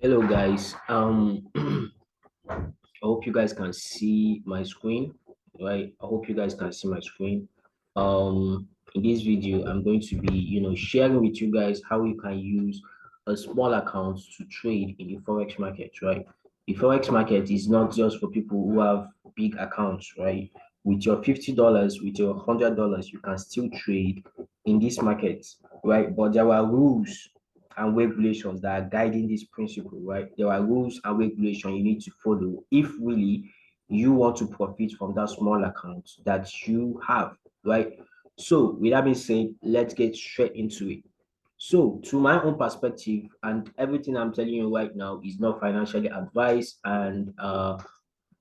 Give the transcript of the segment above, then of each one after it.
Hello guys. I hope you guys can see my screen, right? I hope you guys can see my screen. In this video, I'm going to be, sharing with you guys how you can use a small account to trade in the forex market, right? The forex market is not just for people who have big accounts, right? With your $50, with your $100, you can still trade in this market, right? But there are rules and regulations that are guiding this principle, right? There are rules and regulations you need to follow if really you want to profit from that small account that you have, right? So, with that being said, let's get straight into it. So, to my own perspective, and everything I'm telling you right now is not financially advised, and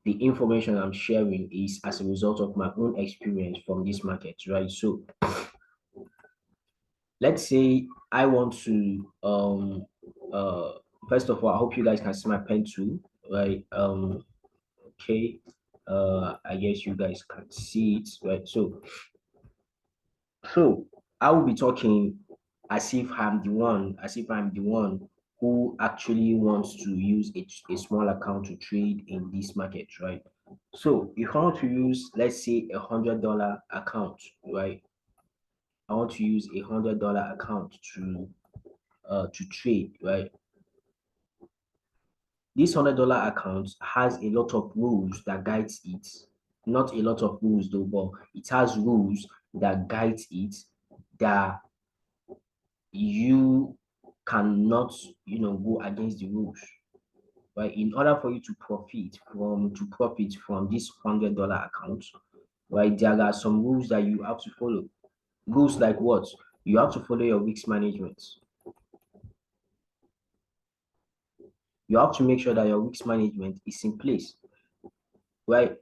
the information I'm sharing is as a result of my own experience from this market, right? So, let's say I want to uh first of all, I hope you guys can see my pen too, right? Okay. I guess you guys can see it, right? So I will be talking as if I'm the one who actually wants to use a small account to trade in this market, right? So if I want to use, let's say, $100 account, right? I want to use $100 account to trade, right? This $100 account has a lot of rules that guides it. Not a lot of rules though, but it has rules that guides it that you cannot, go against the rules. Right? In order for you to profit from this $100 account, right? There are some rules that you have to follow. Rules like what? You have to follow your risk management. You have to make sure that your risk management is in place, right?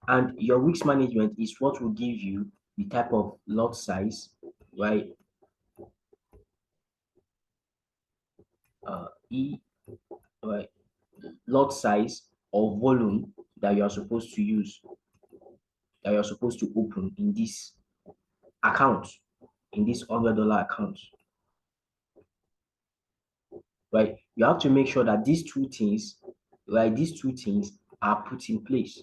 And your risk management is what will give you the type of lot size, right? E, right? Lot size or volume that you are supposed to use, that you're supposed to open in this account, in this $100 account, right? You have to make sure that these two things, right? These two things are put in place.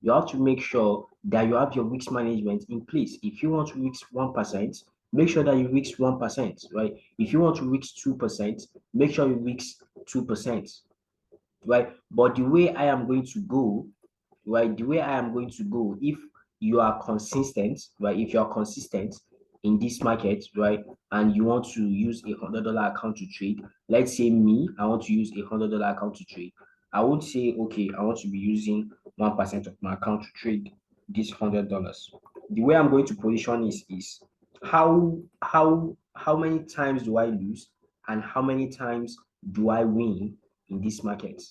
You have to make sure that you have your risk management in place. If you want to risk 1%, make sure that you risk 1%, right? If you want to risk 2%, make sure you risk 2%, right? But the way I am going to go, right? The way I am going to go, if you are consistent, right? If you are consistent in this market, right? And you want to use $100 account to trade, let's say me, I want to use $100 account to trade. I would say, okay, I want to be using 1% of my account to trade this $100. The way I'm going to position is how many times do I lose and how many times do I win in this market,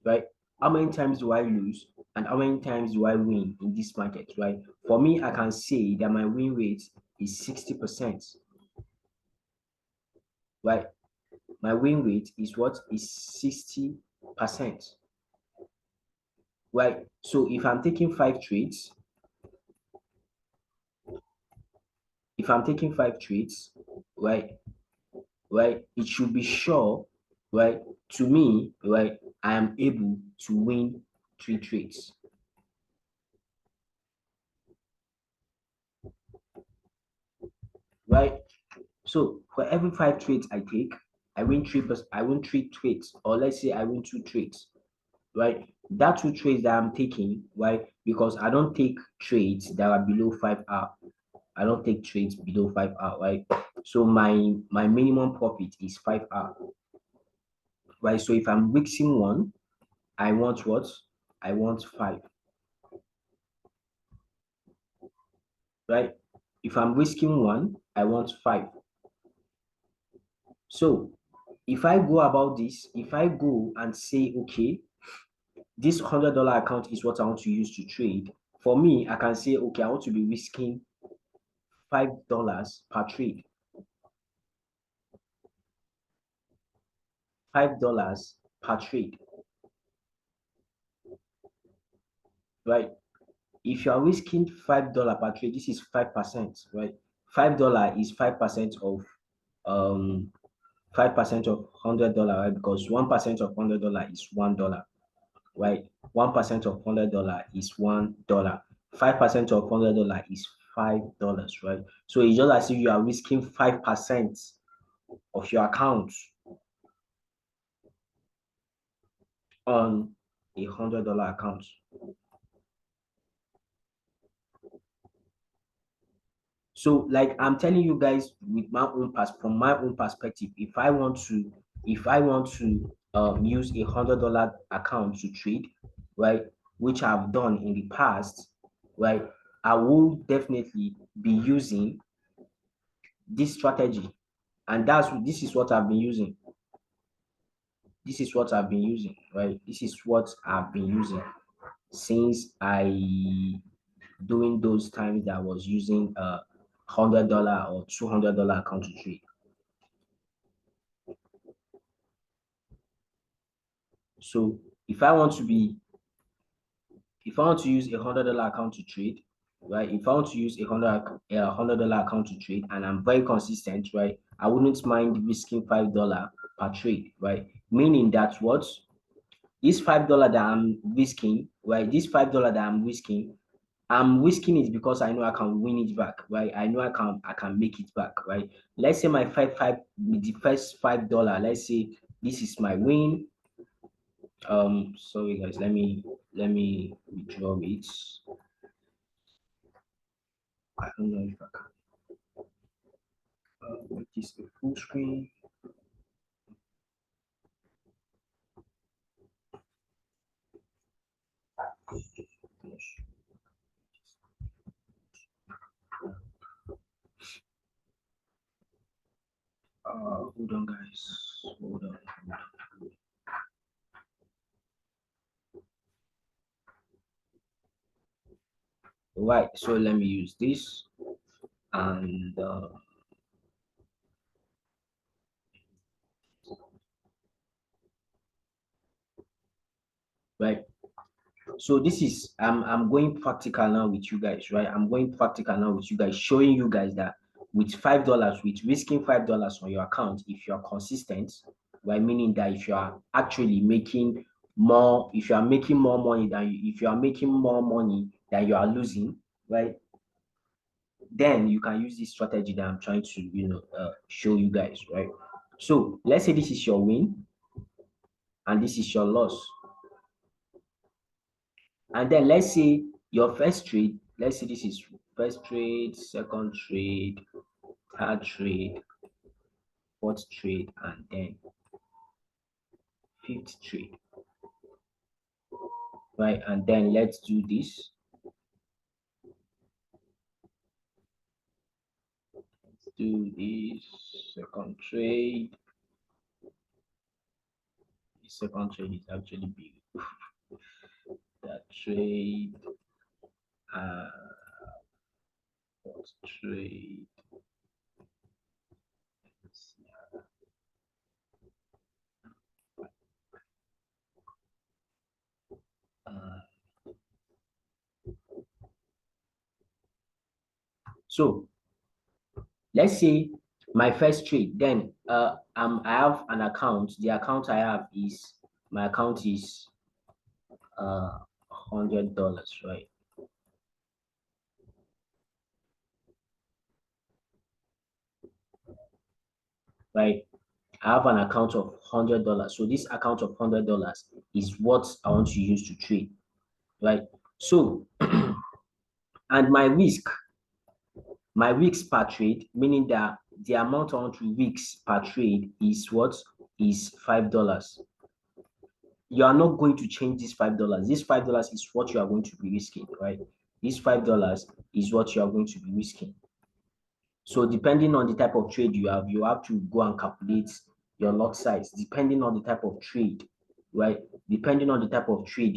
right? How many times do I lose and how many times do I win in this market, right? For me, I can say that my win rate is 60%, right? My win rate is what is 60%, right? So if I'm taking five trades, right, it should be sure, right, to me, right, I am able to win 3 trades, right? So for every 5 trades I take, I win 3 trades, or let's say I win 2 trades, right? That 2 trades that I'm taking, right? Because I don't take trades that are below 5 hour. I don't take trades below 5 hour, right? So my minimum profit is 5 hour, right? So if I'm mixing one, I want what? I want five, right? If I'm risking one, I want five. So if I go about this, if I go and say, okay, this $100 account is what I want to use to trade. For me, I can say, okay, I want to be risking $5 per trade, $5 per trade, right? if you are risking $5 per trade, this is 5%, right? $5 is 5% of 5% of $100, right? Because 1% of $100 is $1, right? 1% of $100 is $1. 5% of $100 is $5, right? So it's just as if you are risking 5% of your account on a $100 account. So, like I'm telling you guys, with my own from my own perspective, if I want to use a $100 account to trade, right, which I've done in the past, right, I will definitely be using this strategy, and this is what I've been using. This is what I've been using, right? This is what I've been using since during those times that I was using $100 or $200 account to trade. So if I want to use a $100 account to trade, right? If I want to use a $100 account to trade, and I'm very consistent, right? I wouldn't mind risking $5 per trade, right? Meaning that what this $5 that I'm risking, right? This $5 that I'm risking it because I know I can win it back, right? I know I can make it back, right? Let's say my the first $5, let's say this is my win. Sorry guys, let me withdraw it. I don't know if I can make this a full screen. Hold on guys, hold on. Right, so let me use this, and right. So this is I'm going practical now with you guys, right? I'm going practical now with you guys, showing you guys that with $5, with risking $5 on your account, if you are consistent, right? Meaning that if you are actually making more, if you are making more money if you are making more money than you are losing, right? Then you can use this strategy that I'm trying to show you guys, right? So let's say this is your win and this is your loss. And then let's say your first trade, let's say this is first trade, second trade, third trade, fourth trade, and then fifth trade, right? And then let's do this. Let's do this second trade. The second trade is actually big. That trade, fourth trade. So let's say my first trade, then I have an account. The account I have is my account is $100, right? Right. I have an account of $100. So this account of $100 is what I want to use to trade, right? So and my risks per trade, meaning that the amount I want to risk per trade is what is $5. You are not going to change this $5. This $5 is what you are going to be risking, right? This $5 is what you are going to be risking. So depending on the type of trade you have to go and calculate your lot size, depending on the type of trade, right? Depending on the type of trade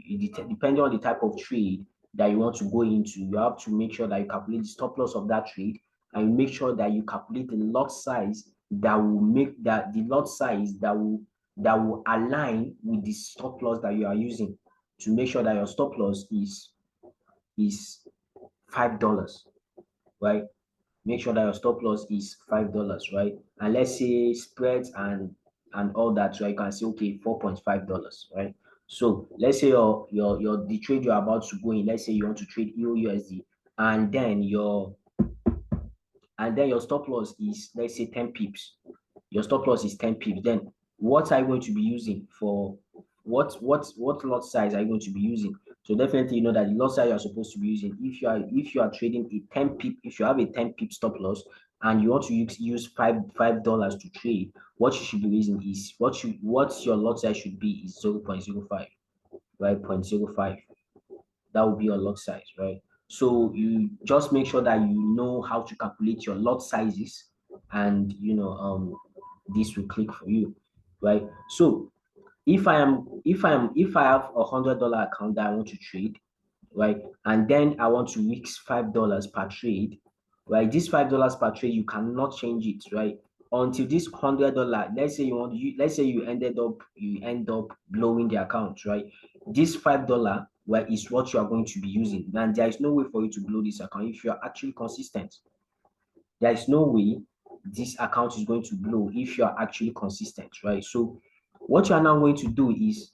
depending on the type of trade that you want to go into, you have to make sure that you calculate the stop loss of that trade, and you make sure that you calculate the lot size that will make that the lot size that will align with the stop loss that you are using, to make sure that your stop loss is is $5, right? Make sure that your stop loss is $5, right? And let's say spreads and all that, so you can say okay, $4.5, right? So let's say your the trade you're about to go in, let's say you want to trade EURUSD, and then your stop loss is, let's say, 10 pips. Your stop loss is 10 pips. Then what are you going to be using for what lot size are you going to be using? So definitely you know that the lot size you're supposed to be using, if you are trading a 10 pip, if you have a 10 pip stop loss and you want to use $5 to trade, what you should be using is what your lot size should be is 0.05, right? 0.05. That will be your lot size, right? So you just make sure that you know how to calculate your lot sizes, and this will click for you, right? So if I have $100 account that I want to trade, right, and then I want to risk $5 per trade, right? This $5 per trade, you cannot change it, right, until this $100. Let's say you end up blowing the account, right? This $5, right, is what you are going to be using, and there is no way for you to blow this account if you are actually consistent. There is no way this account is going to blow if you are actually consistent, right? So what you are now going to do is,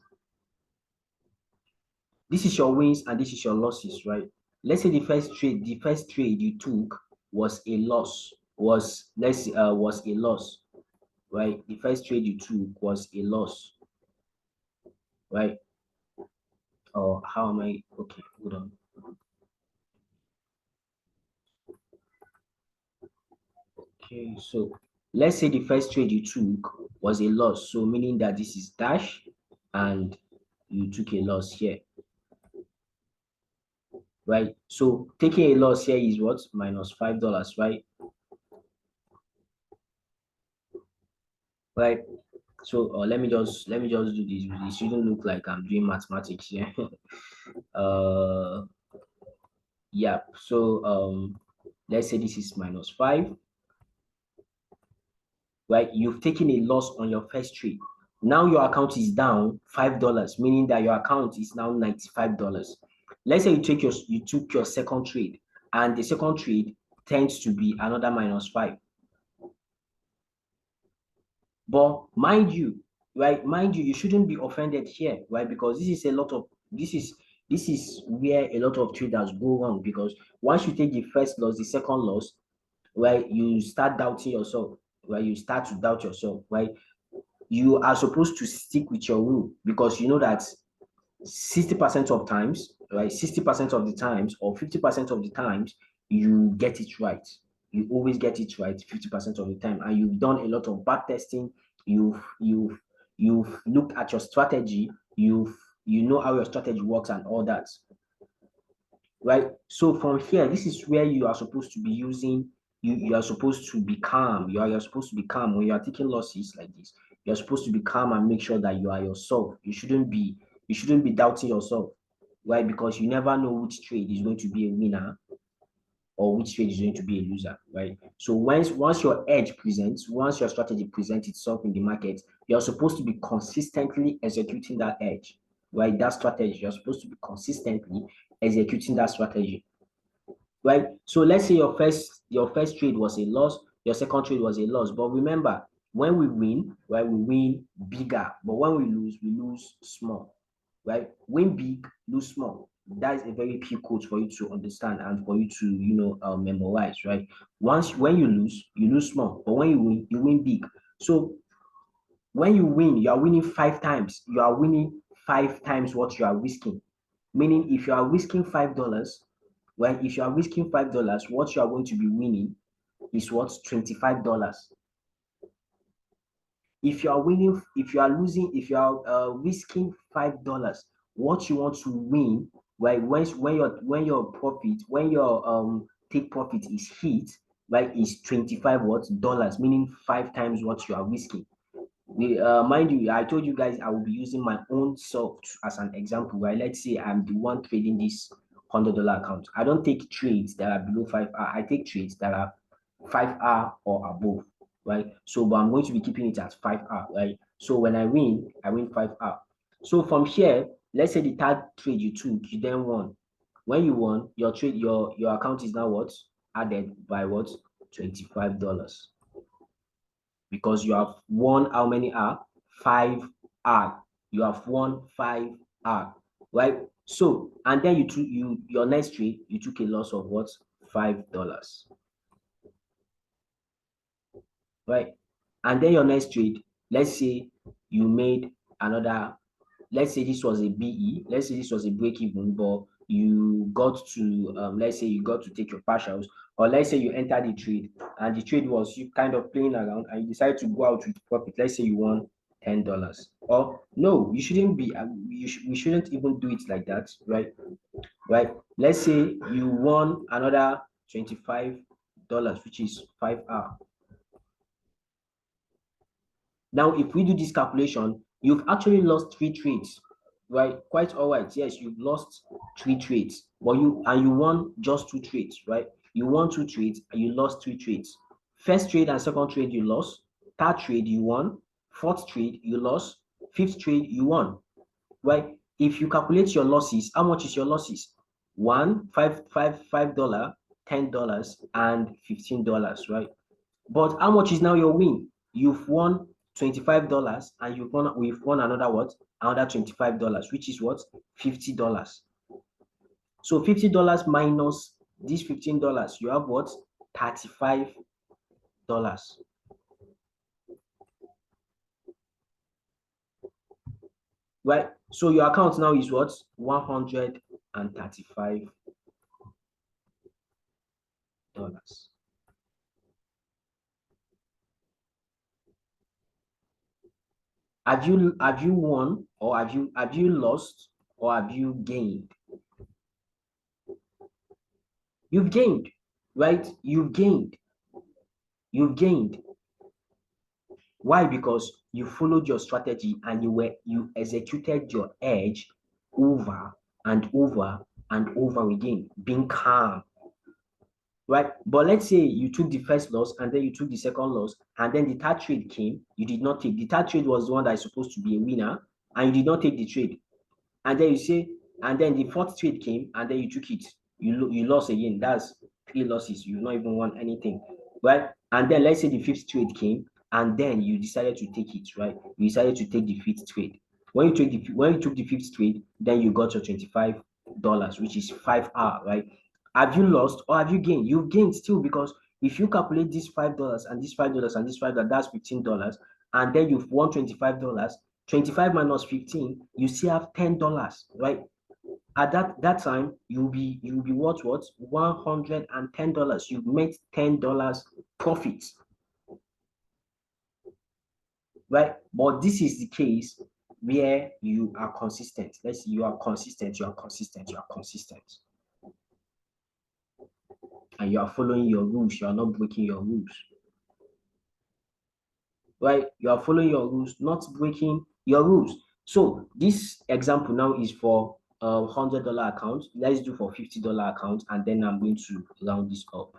this is your wins and this is your losses, right? Let's say the first trade you took was a loss, was a loss, right? The first trade you took was a loss, right? Or how am I? Okay, hold on. Okay, so let's say the first trade you took was a loss, so meaning that this is dash and you took a loss here, right? So taking a loss here is what? -$5, right? Right. So let me just do this. It shouldn't look like I'm doing mathematics here. uh yeah. So let's say this is -5, right? You've taken a loss on your first trade. Now your account is down $5, meaning that your account is now $95. Let's say you took your second trade, and the second trade tends to be another -5. But mind you, right? Mind you, you shouldn't be offended here, right? Because this is where a lot of traders go wrong, because once you take the first loss, the second loss, right, you start doubting yourself, right? You start to doubt yourself, right? You are supposed to stick with your rule, because you know that 60% of times, right? 60% of the times, or 50% of the times, you get it right. You always get it right 50% of the time. And you've done a lot of back testing. You've looked at your strategy. You know how your strategy works and all that. Right? So from here, this is where you are supposed to be using, you are supposed to be calm. You're supposed to be calm when you are taking losses like this. You're supposed to be calm and make sure that you are yourself. You shouldn't be doubting yourself, right? Because you never know which trade is going to be a winner or which trade is going to be a loser, right? So once your edge presents, once your strategy presents itself in the market, you're supposed to be consistently executing that edge, right? That strategy, you're supposed to be consistently executing that strategy, right? So let's say your first trade was a loss, your second trade was a loss. But remember, when we win, right, we win bigger. But when we lose small, right? Win big, lose small. That is a very key quote for you to understand and for you to memorize, right? When you lose small, but when you win big. So when you win, you are winning 5 times. You are winning 5 times what you are risking. Meaning, if you are risking $5, well, if you are risking $5, what you are going to be winning is what? $25. If you are winning, if you are losing, if you are risking $5, what you want to win, right? When your take profit is hit, right, is 25 what dollars, meaning 5 times what you are risking. Mind you, I told you guys I will be using my own self as an example, right? Let's say I'm the one trading this $100 account. I don't take trades that are below 5 hours. I take trades that are 5 hours or above, right? So, but I'm going to be keeping it at 5 hours, right? So when I win 5 hours. So from here, let's say the third trade you took, you then won. When you won, your trade, your account is now what? Added by what? $25. Because you have won how many R? 5R. You have won 5R, right? So, and then your next trade, you took a loss of what? $5, right? And then your next trade, let's say you made another, let's say this was a BE, let's say this was a break even, but you got to, let's say you got to take your partials, or let's say you entered the trade and the trade was you kind of playing around and you decided to go out with profit. Let's say you won $10. Or no, you shouldn't be, we shouldn't even do it like that, right? Right. Let's say you won another $25, which is 5R. Now, if we do this calculation, you've actually lost 3 trades, right? Quite all right. Yes, you've lost 3 trades, but you won just 2 trades, right? You won 2 trades and you lost 3 trades. First trade and second trade you lost. Third trade you won. Fourth trade you lost. Fifth trade you won, right? If you calculate your losses, how much is your losses? $5, $10, and $15, right? But how much is now your win? You've won $25 and we've won another what? Another $25, which is what? $50. So $50 minus this $15, you have what? $35. Right? So your account now is what? $135. Have you won, or have you lost, or have you gained? You've gained, right? You've gained. You've gained. Why? Because you followed your strategy and you executed your edge over and over and over again, being calm. Right? But let's say you took the first loss and then you took the second loss, and then the third trade came, you did not take. The third trade was the one that is supposed to be a winner, and you did not take the trade. And then you say, and then the fourth trade came, and then you took it. You lost again. That's 3 losses. You've not even won anything, right? And then let's say the fifth trade came, and then you decided to take it, right? You decided to take the fifth trade. When you took the fifth trade, then you got your $25, which is 5R, right? Have you lost or have you gained? You've gained still, because if you calculate this $5 and this $5 and this $5, that's $15, and then you've won $25. 25 minus 15, you still have $10, right? At that time, you'll be what $110. You've made $10 profit, right? But this is the case where you are consistent. Let's say you are consistent, and you are following your rules. You are not breaking your rules, right? You are following your rules, not breaking your rules. So this example now is for $100 account. Let's do for $50 account, and then I'm going to round this up.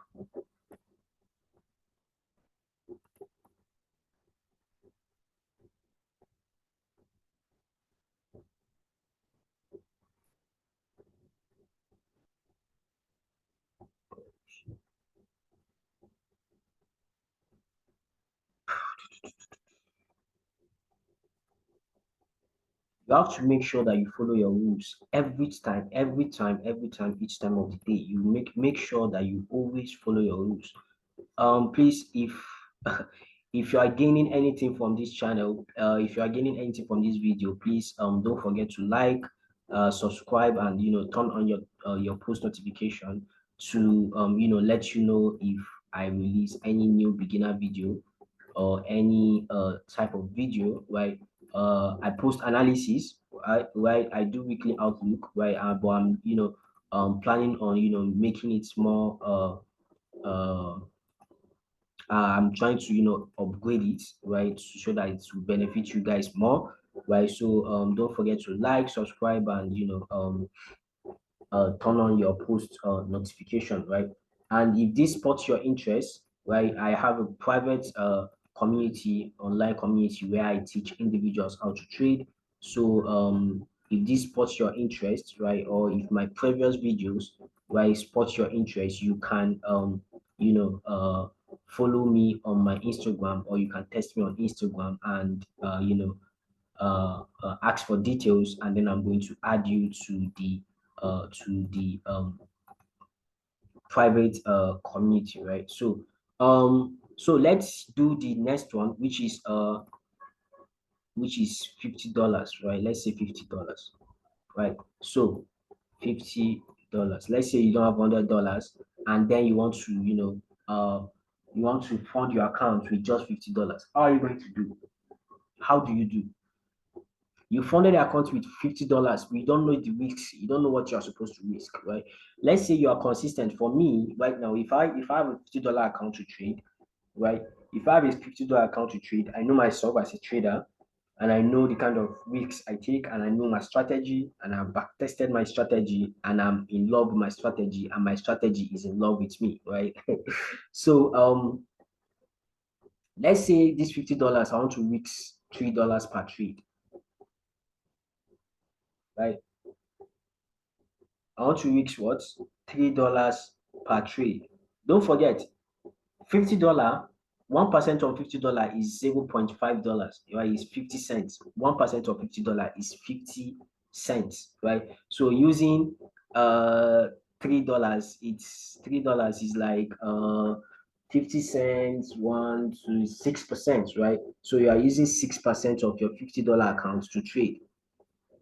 You have to make sure that you follow your rules each time, each time of the day. You make sure that you always follow your rules. Please, if if you are gaining anything from this channel, if you are gaining anything from this video, please don't forget to like, subscribe, and turn on your post notification to let you know if I release any new beginner video or any type of video, right? I post analysis, right? I do weekly outlook, right? But I'm planning on making it more I'm trying to upgrade it, right, so that it will benefit you guys more, right? So don't forget to like, subscribe, and turn on your post notification, right? And if this spots your interest, right, I have a private community, online community, where I teach individuals how to trade. So if this spots your interest, right, or if my previous videos, right, spots your interest, you can follow me on my Instagram, or you can text me on Instagram and ask for details, and then I'm going to add you to the private community, right? So let's do the next one, which is $50, right? Let's say $50, right? So $50. Let's say you don't have $100, and then you want to, you want to fund your account with just $50. How are you going to do? How do you do? You funded the account with $50. We don't know the risks. You don't know what you are supposed to risk, right? Let's say you are consistent. For me, right now, if I have a $50 account to trade, right? If I have a $50 account to trade, I know myself as a trader, and I know the kind of risks I take, and I know my strategy, and I've back tested my strategy, and I'm in love with my strategy, and my strategy is in love with me, right? So let's say this $50, I want to risk $3 per trade, right? I want to risk what? $3 per trade. Don't forget, $50, 1% of $50 is $0.5, right? Is 50 cents. 1% of $50 is 50 cents, right? So using $3, it's $3 is like 50 cents, 1 to 6%, right? So you are using 6% of your $50 account to trade,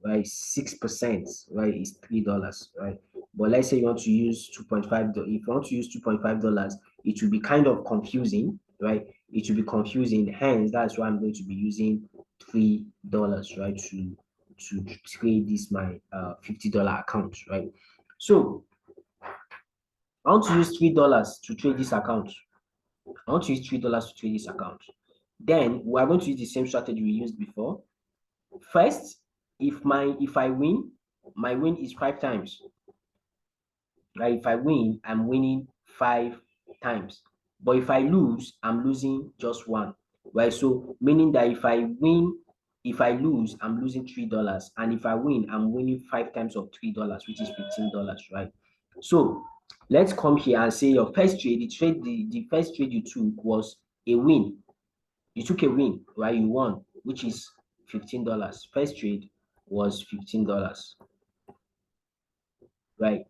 right? 6%, right, is $3, right? But let's say you want to use 2.5. If you want to use $2.5, it will be kind of confusing, right? It will be confusing. Hence, that's why I'm going to be using $3, right, to trade this my $50 account, right? So I want to use $3 to trade this account. I want to use $3 to trade this account. Then we are going to use the same strategy we used before. First, if I win, my win is 5 times. Right? If I win, I'm winning 5 times. But if I lose, I'm losing just 1. Right? So meaning that if I lose, I'm losing $3. And if I win, I'm winning 5 times of $3, which is $15, right? So let's come here and say your first trade, the first trade you took was a win. You took a win, right? You won, which is $15. First trade was $15, right?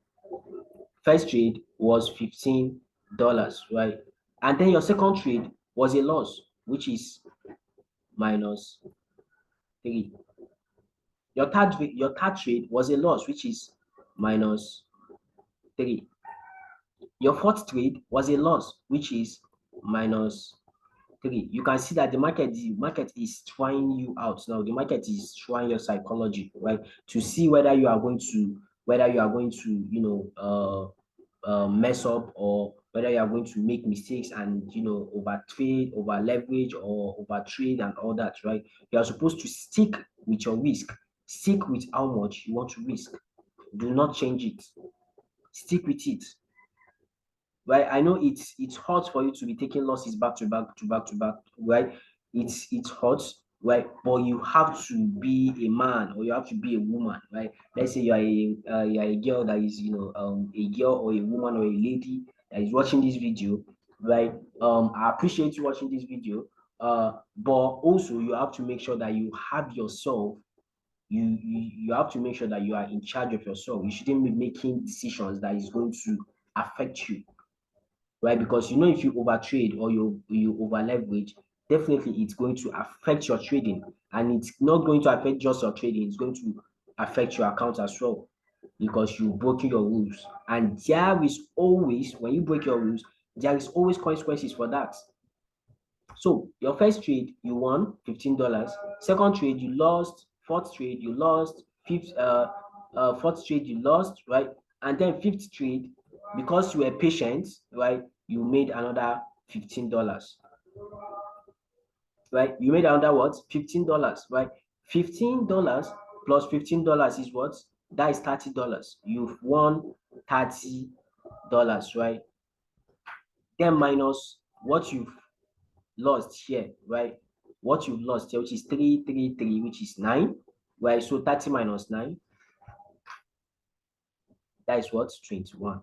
First trade was $15, right? And then your second trade was a loss, which is minus 3. Your third trade was a loss, which is minus 3. Your fourth trade was a loss, which is minus 3. You can see that the market is trying you out now. The market is trying your psychology, right, to see whether you are going to mess up, or whether you are going to make mistakes and over trade, over leverage, or over trade and all that, right? You are supposed to stick with your risk. Stick with how much you want to risk. Do not change it. Stick with it. Right? I know it's hard for you to be taking losses back to back to back to back, right? It's hard, right? But you have to be a man, or you have to be a woman, right? Let's say you're a girl that is a girl or a woman or a lady that is watching this video, right? I appreciate you watching this video, but also you have to make sure that you have yourself. You have to make sure that you are in charge of yourself. You shouldn't be making decisions that is going to affect you, right? Because if you overtrade or you over leverage, definitely it's going to affect your trading, and it's not going to affect just your trading. It's going to affect your account as well, because you broke your rules. And there is always, when you break your rules, there is always consequences for that. So your first trade, you won $15. Second trade, you lost. Fourth trade, you lost. Fourth trade, you lost, right? And then fifth trade, because you were patient, right, you made another $15, right? You made another what? $15, right? $15 plus $15 is what? That is $30. You've won $30, right? Then minus what you've lost here, right? What you've lost here, which is 333, which is 9. right? So 30 minus 9, that is what? 21.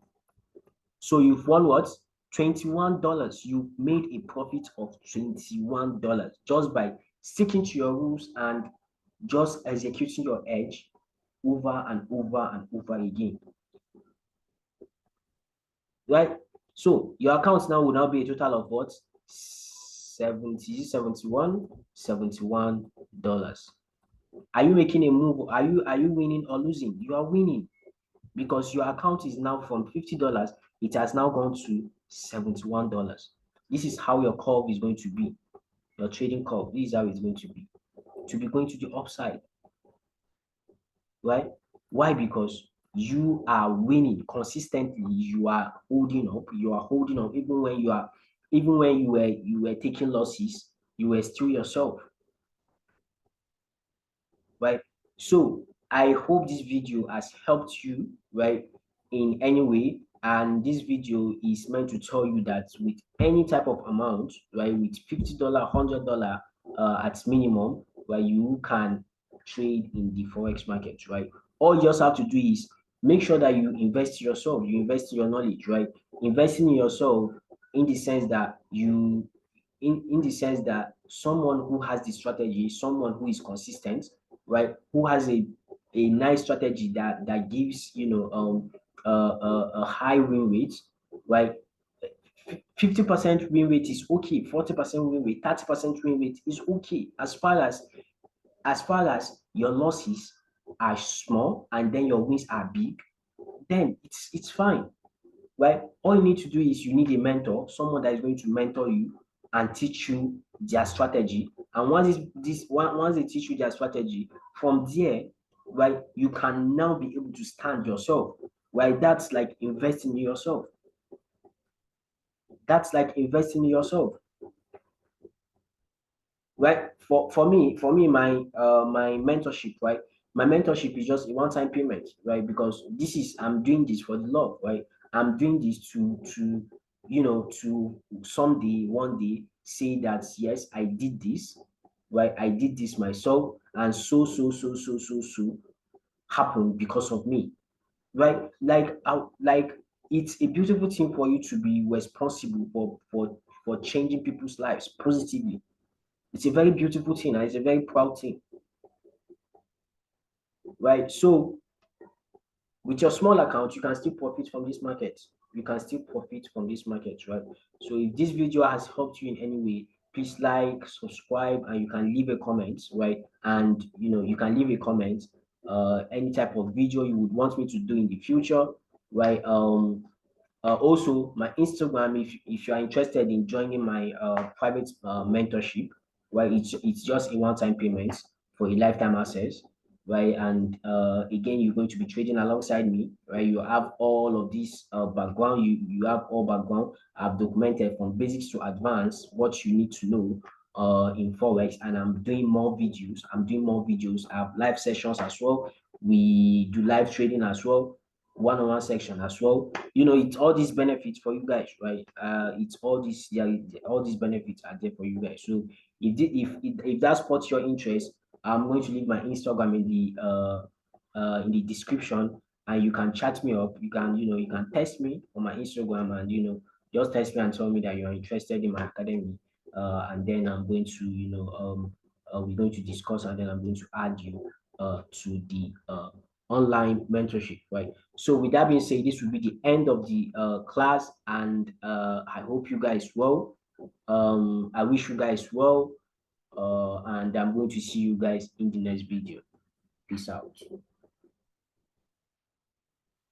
So you've won what? $21. You made a profit of $21 just by sticking to your rules and just executing your edge over and over and over again. Right? So your account now will now be a total of what? 71 $71. Are you making a move? Are you winning or losing? You are winning, because your account is now from $50, it has now gone to $71. This is how your curve is going to be. Your trading curve, this is how it's going to be. To be going to the upside. Right? Why? Because you are winning consistently. You are holding up. You are holding up even when you were taking losses. You were still yourself. Right? So I hope this video has helped you, right, in any way. And this video is meant to tell you that with any type of amount, right, with $50, $100 at minimum, right, you can trade in the forex market, right? All you just have to do is make sure that you invest in yourself, you invest in your knowledge, right? Investing in yourself in the sense that in the sense that someone who has the strategy, someone who is consistent, right, who has a nice strategy that gives a high win rate, right? 50% win rate is okay, 40% win rate, 30% win rate is okay, as far as your losses are small and then your wins are big, then it's fine. Right? All you need to do is you need a mentor, someone that is going to mentor you and teach you their strategy. And once they teach you their strategy, from there, right, you can now be able to stand yourself. Right? That's like investing in yourself. That's like investing in yourself. Right? For me, my mentorship, right? My mentorship is just a one-time payment, right? Because I'm doing this for the love, right? I'm doing this to to someday, one day, say that yes, I did this, right? I did this myself, and so happened because of me, right? Like it's a beautiful thing for you to be responsible for changing people's lives positively. It's a very beautiful thing and it's a very proud thing, right? So with your small account, you can still profit from this market. You can still profit from this market, right? So if this video has helped you in any way, please like, subscribe, and you can leave a comment, right? And you can leave a comment, any type of video you would want me to do in the future, right? Also, my Instagram, if you are interested in joining my private mentorship, right? It's just a one-time payment for a lifetime access, right? And again, you're going to be trading alongside me, right? You have all of this background. You have all background. I've documented from basics to advanced what you need to know in forex, and I'm doing more videos. I have live sessions as well. We do live trading as well, one-on-one section as well. It's all these benefits for you guys, right? It's all these, yeah, all these benefits are there for you guys. So if that spots your interest, I'm going to leave my Instagram in the description, and you can chat me up. You can text me on my Instagram, and just text me and tell me that you're interested in my academy, and then I'm going to we're going to discuss, and then I'm going to add you to the online mentorship, right? So with that being said, this will be the end of the class, and I hope you guys well. I wish you guys well, and I'm going to see you guys in the next video. Peace out.